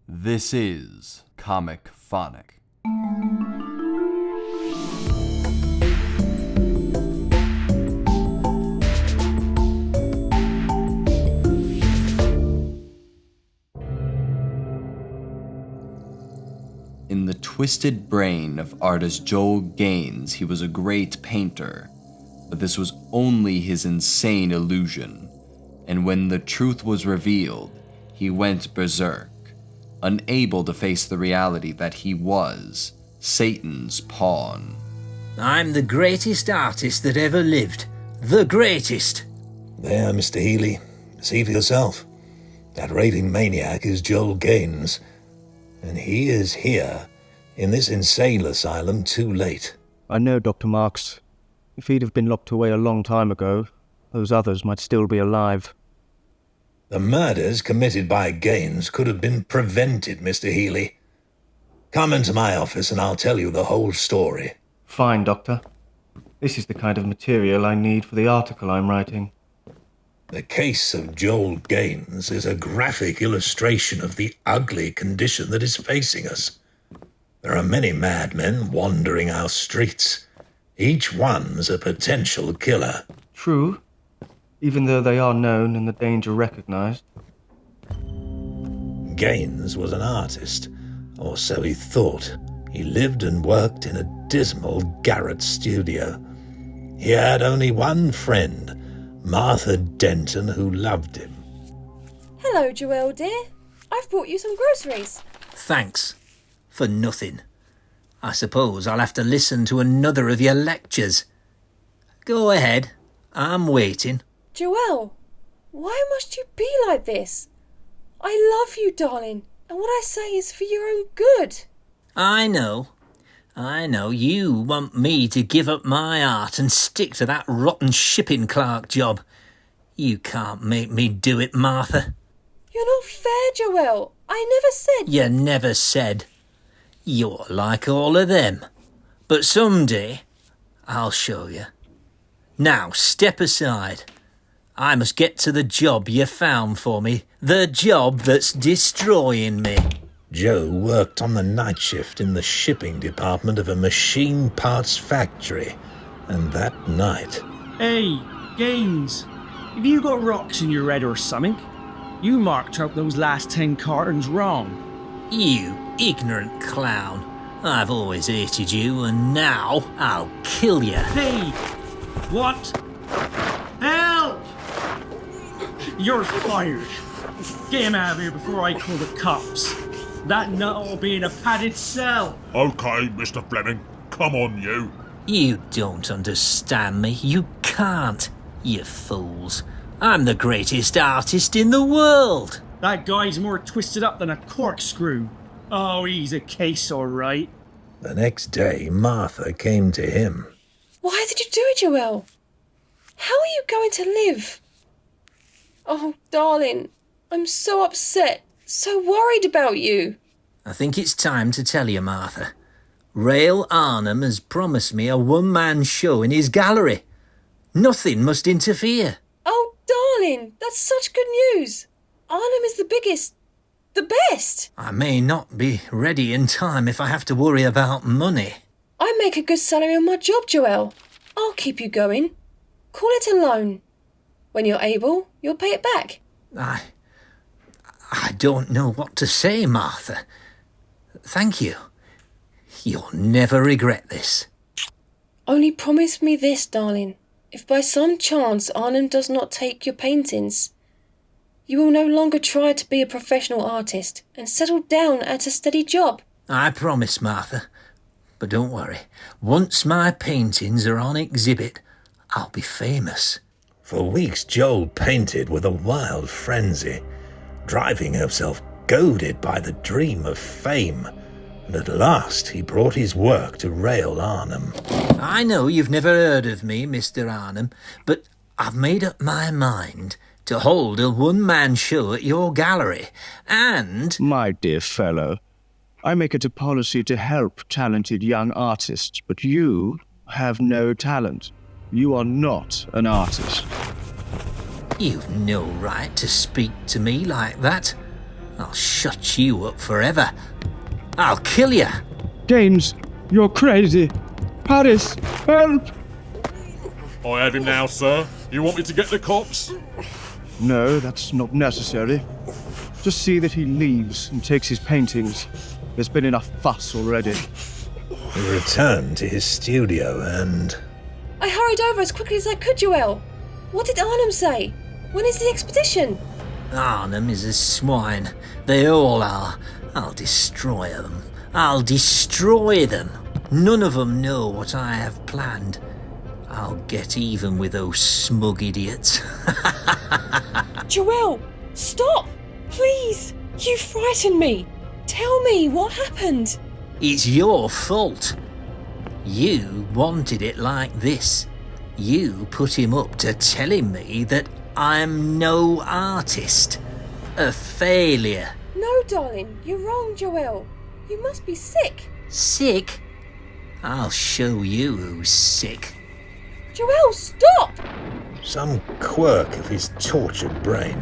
This is Comic Phonic. In the twisted brain of artist Joel Gaines, he was a great painter, but this was only his insane illusion, and when the truth was revealed, he went berserk, unable to face the reality that he was Satan's pawn. I'm the greatest artist that ever lived. The greatest. There, Mr. Healy. See for yourself. That raving maniac is Joel Gaines. And he is here, in this insane asylum, too late. I know, Dr. Marks. If he'd have been locked away a long time ago, those others might still be alive. The murders committed by Gaines could have been prevented, Mr. Healy. Come into my office and I'll tell you the whole story. Fine, Doctor. This is the kind of material I need for the article I'm writing. The case of Joel Gaines is a graphic illustration of the ugly condition that is facing us. There are many madmen wandering our streets. Each one's a potential killer. True, even though they are known and the danger recognized. Gaines was an artist, or so he thought. He lived and worked in a dismal garret studio. He had only one friend, Martha Denton, who loved him. Hello, Joelle, dear. I've brought you some groceries. Thanks. For nothing. I suppose I'll have to listen to another of your lectures. Go ahead. I'm waiting. Joelle, why must you be like this? I love you, darling, and what I say is for your own good. I know. You want me to give up my art and stick to that rotten shipping clerk job. You can't make me do it, Martha. You're not fair, Joelle. I never said... You never said. You're like all of them. But someday, I'll show you. Now, step aside. I must get to the job you found for me. The job that's destroying me. Joe worked on the night shift in the shipping department of a machine parts factory. And that night... Hey, Gaines, have you got rocks in your head or something? You marked up those last 10 cartons wrong. You ignorant clown. I've always hated you, and now I'll kill you. Hey! What? Help! You're fired. Get him out of here before I call the cops. That nut will be in a padded cell. Okay, Mr. Fleming. Come on, you. You don't understand me. You can't, you fools. I'm the greatest artist in the world. That guy's more twisted up than a corkscrew. Oh, he's a case, all right. The next day, Martha came to him. Why did you do it, Joelle? How are you going to live? Oh, darling, I'm so upset, so worried about you. I think it's time to tell you, Martha. Rail Arnhem has promised me a one-man show in his gallery. Nothing must interfere. Oh, darling, that's such good news. Arnhem is the biggest, the best. I may not be ready in time if I have to worry about money. I make a good salary on my job, Joelle. I'll keep you going. Call it a loan. When you're able, you'll pay it back. I don't know what to say, Martha. Thank you. You'll never regret this. Only promise me this, darling. If by some chance Arnhem does not take your paintings, you will no longer try to be a professional artist and settle down at a steady job. I promise, Martha. But don't worry. Once my paintings are on exhibit, I'll be famous. For weeks, Joel painted with a wild frenzy, driving himself goaded by the dream of fame. And at last, he brought his work to Rail Arnhem. I know you've never heard of me, Mr. Arnhem, but I've made up my mind to hold a one-man show at your gallery, and... My dear fellow, I make it a policy to help talented young artists, but you have no talent. You are not an artist. You've no right to speak to me like that. I'll shut you up forever. I'll kill you. Gaines, you're crazy. Paris, help! I have him now, sir. You want me to get the cops? No, that's not necessary. Just see that he leaves and takes his paintings. There's been enough fuss already. He returned to his studio and... I hurried over as quickly as I could, Joel. What did Arnhem say? When is the expedition? Arnhem is a swine. They all are. I'll destroy them. I'll destroy them. None of them know what I have planned. I'll get even with those smug idiots. Joel, stop! Please! You frighten me! Tell me what happened! It's your fault. You wanted it like this. You put him up to telling me that I'm no artist. A failure. No, darling, you're wrong, Joel. You must be sick. Sick? I'll show you who's sick. Joel, stop! Some quirk of his tortured brain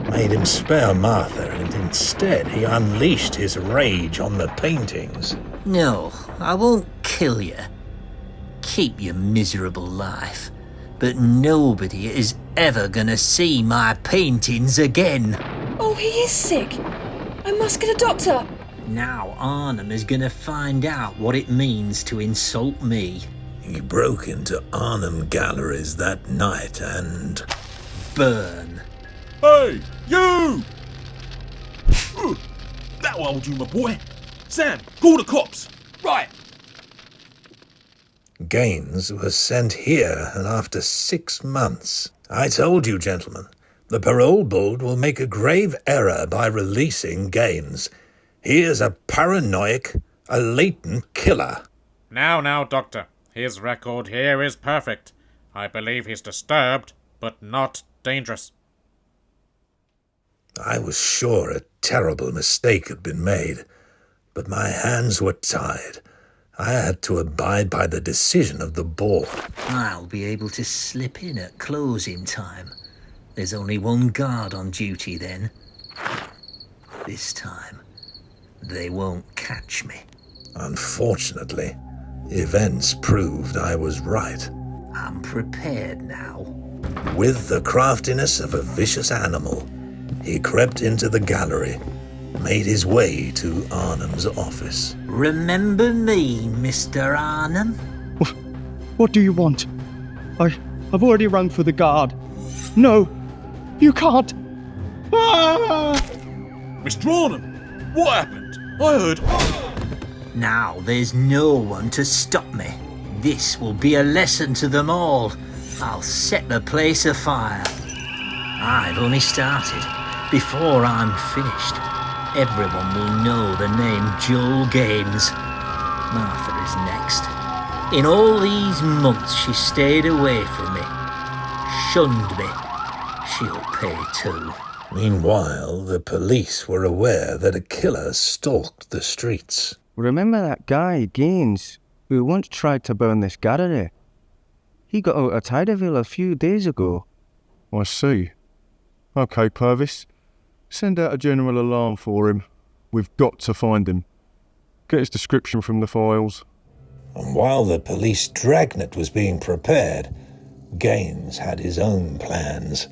made him spare Martha, and instead he unleashed his rage on the paintings. No, I won't kill you. Keep your miserable life. But nobody is ever gonna see my paintings again. Oh, he is sick. I must get a doctor. Now Arnhem is gonna find out what it means to insult me. He broke into Arnhem galleries that night and... Burn. Hey, you! That'll hold you, my boy. Sam, call the cops. Right. Gaines was sent here, and after 6 months. I told you, gentlemen, the parole board will make a grave error by releasing Gaines. He is a paranoiac, a latent killer. Now, Doctor. His record here is perfect. I believe he's disturbed, but not dangerous. I was sure a terrible mistake had been made, but my hands were tied. I had to abide by the decision of the board. I'll be able to slip in at closing time. There's only one guard on duty then. This time, they won't catch me. Unfortunately, events proved I was right. I'm prepared now. With the craftiness of a vicious animal, he crept into the gallery, made his way to Arnhem's office. Remember me, Mr. Arnhem? What do you want? I've already rung for the guard. No, you can't. Ah! Mr. Arnhem, what happened? I heard... Now there's no one to stop me. This will be a lesson to them all. I'll set the place afire. I've only started. Before I'm finished, everyone will know the name Joel Gaines. Martha is next. In all these months she stayed away from me, shunned me. She'll pay too. Meanwhile, the police were aware that a killer stalked the streets. Remember that guy, Gaines, who once tried to burn this gallery? He got out of Tideville a few days ago. I see. Okay, Purvis. Send out a general alarm for him. We've got to find him. Get his description from the files. And while the police dragnet was being prepared, Gaines had his own plans.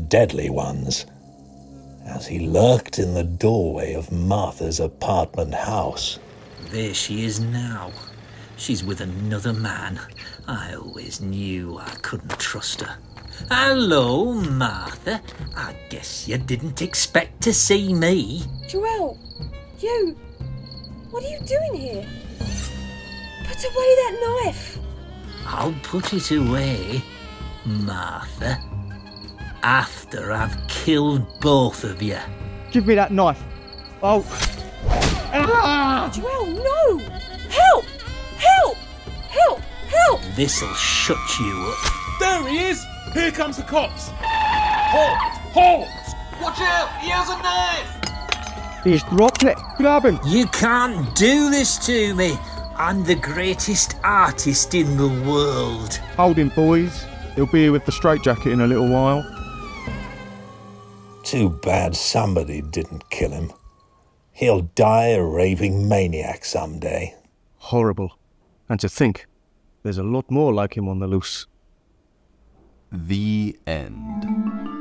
Deadly ones. As he lurked in the doorway of Martha's apartment house. There she is now. She's with another man. I always knew I couldn't trust her. Hello, Martha. I guess you didn't expect to see me. Joel, you... What are you doing here? Put away that knife. I'll put it away, Martha, after I've killed both of you. Give me that knife. Oh. Ah! Joel, no! Help! Help! Help! Help! This'll shut you up. There he is! Here comes the cops! Halt! Watch out! He has a knife! He's dropped it. Grab him. You can't do this to me. I'm the greatest artist in the world. Hold him, boys. He'll be here with the straitjacket in a little while. Too bad somebody didn't kill him. He'll die a raving maniac someday. Horrible. And to think, there's a lot more like him on the loose. The end.